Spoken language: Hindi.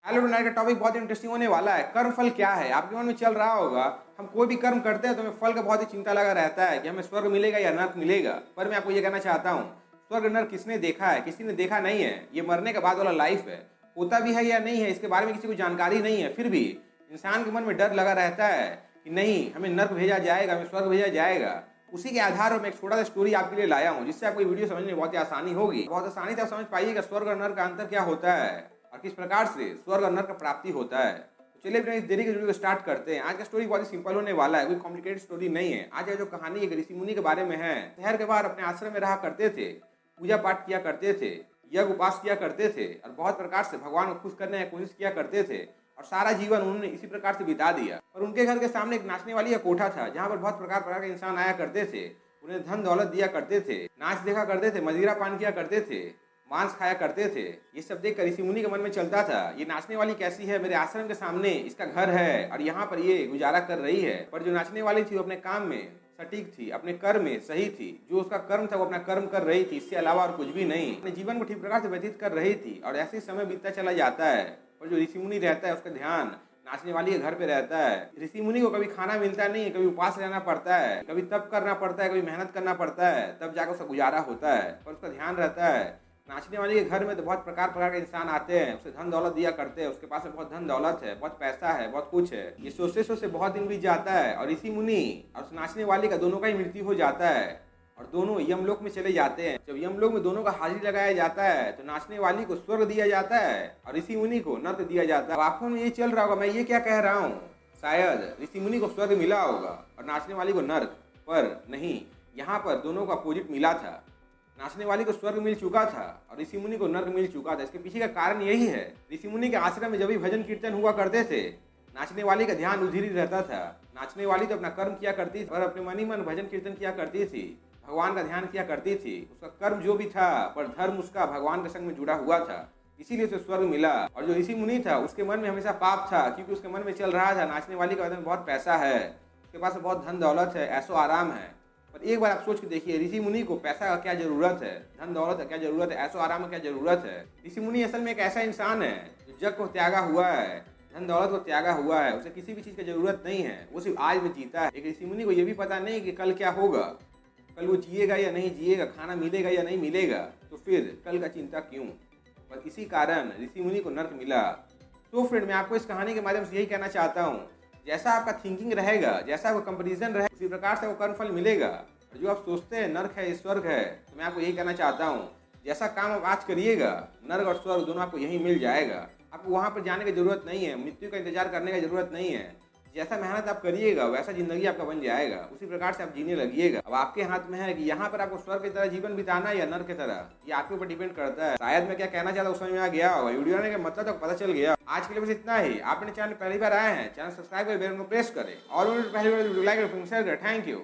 हेलो आज का टॉपिक बहुत इंटरेस्टिंग होने वाला है। कर्म फल क्या है? आपके मन में चल रहा होगा हम कोई भी कर्म करते हैं तो हमें फल का बहुत ही चिंता लगा रहता है कि हमें स्वर्ग मिलेगा या नर्क मिलेगा। पर मैं आपको ये कहना चाहता हूँ, स्वर्ग नर्क किसने देखा है? किसी ने देखा नहीं है। ये मरने के बाद वाला लाइफ है, होता भी है या नहीं है इसके बारे में किसी को जानकारी नहीं है। फिर भी इंसान के मन में डर लगा रहता है कि नहीं, हमें नर्क भेजा जाएगा, हमें स्वर्ग भेजा जाएगा। उसी के आधार पर मैं एक छोटा सा स्टोरी आपके लिए लाया हूँ, जिससे आपको वीडियो समझने में बहुत ही आसानी होगी। बहुत आसानी से आप समझ पाइएगा स्वर्ग और नर्क का अंतर क्या होता है और किस प्रकार से स्वर्ग और नर्क का प्राप्ति होता है। तो चलिए बिना देरी के वीडियो को स्टार्ट करते हैं। आज का स्टोरी बहुत ही सिंपल होने वाला है, कोई कॉम्प्लिकेटेड स्टोरी नहीं है। आज जो कहानी एक ऋषि मुनि के बारे में है। शहर के बाहर अपने आश्रम में रहा करते थे, पूजा पाठ किया करते थे, यज्ञ उपास किया करते थे और बहुत प्रकार से भगवान को खुश करने की कोशिश किया करते थे और सारा जीवन उन्होंने इसी प्रकार से बिता दिया। और उनके घर के सामने एक नाचने वाली का कोठा था, जहाँ पर बहुत प्रकार के इंसान आया करते थे, उन्हें धन दौलत दिया करते थे, नाच देखा करते थे, मदिरा पान किया करते थे, मांस खाया करते थे। ये सब देखकर ऋषि मुनि के मन में चलता था, ये नाचने वाली कैसी है, मेरे आश्रम के सामने इसका घर है और यहाँ पर ये गुजारा कर रही है। पर जो नाचने वाली थी वो अपने काम में सटीक थी, अपने कर्म में सही थी। जो उसका कर्म था वो अपना कर्म कर रही थी, इससे अलावा और कुछ भी नहीं। अपने जीवन को ठीक प्रकार से व्यतीत कर रही थी और ऐसे समय बीतता चला जाता है। और जो ऋषि मुनि रहता है उसका ध्यान नाचने वाली के घर पे रहता है। ऋषि मुनि को कभी खाना मिलता नहीं है, कभी उपास रहना पड़ता है, कभी तप करना पड़ता है, कभी मेहनत करना पड़ता है, तब जाकर उसका गुजारा होता है। पर उसका ध्यान रहता है नाचने वाले के घर में तो बहुत प्रकार के इंसान आते हैं, उसे धन दौलत दिया करते हैं, उसके पास में बहुत धन दौलत है, बहुत पैसा है, बहुत कुछ है। ये सोचते सोचते बहुत दिन बीत जाता है और ऋषि मुनि और उस नाचने वाले का दोनों का ही मृत्यु हो जाता है और दोनों यमलोक में चले जाते हैं। जब यमलोक में दोनों का हाजिरी लगाया जाता है तो नाचने वाली को स्वर्ग दिया जाता है और ऋषि मुनि को नर्क दिया जाता है। आपको में ये चल रहा होगा मैं ये क्या कह रहा हूँ, शायद ऋषि मुनि को स्वर्ग मिला होगा और नाचने वाली को नर्क, पर नहीं, यहाँ पर दोनों को अपोजिट मिला था। नाचने वाली को स्वर्ग मिल चुका था और ऋषि मुनि को नर्क मिल चुका था। इसके पीछे का कारण यही है, ऋषि मुनि के आश्रम में जब भी भजन कीर्तन हुआ करते थे, नाचने वाली का ध्यान उधर ही रहता था। नाचने वाली तो अपना कर्म किया करती थी और अपने मन ही मन भजन कीर्तन किया करती थी, भगवान का ध्यान किया करती थी। उसका कर्म जो भी था पर धर्म उसका भगवान के संग में जुड़ा हुआ था, इसीलिए उसे स्वर्ग मिला। और जो ऋषि मुनि था उसके मन में हमेशा पाप था, क्योंकि उसके मन में चल रहा था नाचने वाली के बारे में बहुत पैसा है, उसके पास बहुत धन दौलत है, ऐसो आराम है। पर एक बार आप सोच के देखिए, ऋषि मुनि को पैसा का क्या जरूरत है, धन दौलत का क्या जरूरत है, ऐसो आराम का क्या जरूरत है। ऋषि मुनि असल में एक ऐसा इंसान है जो जग को त्यागा हुआ है, धन दौलत को त्यागा हुआ है, उसे किसी भी चीज की जरूरत नहीं है, वो सिर्फ आज में जीता है। एक ऋषि मुनि को यह भी पता नहीं कि कल क्या होगा, कल वो जिएगा या नहीं जिएगा, खाना मिलेगा या नहीं मिलेगा, तो फिर कल का चिंता क्यों। पर इसी कारण ऋषि मुनि को नर्क मिला। तो फ्रेंड, मैं आपको इस कहानी के माध्यम से यही कहना चाहता हूँ, जैसा आपका थिंकिंग रहेगा, जैसा आपका कंपैरिजन रहेगा, उसी प्रकार से वो कर्मफल मिलेगा। और जो आप सोचते हैं नर्क है स्वर्ग है, तो मैं आपको यही कहना चाहता हूँ, जैसा काम आप आज करिएगा, नर्क और स्वर्ग दोनों आपको यहीं मिल जाएगा। आपको वहाँ पर जाने की जरूरत नहीं है, मृत्यु का इंतजार करने की जरूरत नहीं है। जैसा मेहनत आप करिएगा वैसा जिंदगी आपका बन जाएगा, उसी प्रकार से आप जीने लगिएगा। अब आपके हाथ में है कि यहाँ पर आपको स्वर्ग की तरह जीवन बिताना है या नर्क की तरह, ये आपके ऊपर डिपेंड करता है। शायद मैं क्या कहना चाहता हूँ समझ में आ गया होगा, वीडियो आने का मतलब तो पता चल गया। आज के लिए बस इतना ही। आप अपने चैनल पहली बार आए हैं, चैनल सब्सक्राइब कर बेल आइकन को प्रेस करें और पहली बार लाइक और शेयर करें। Thank you.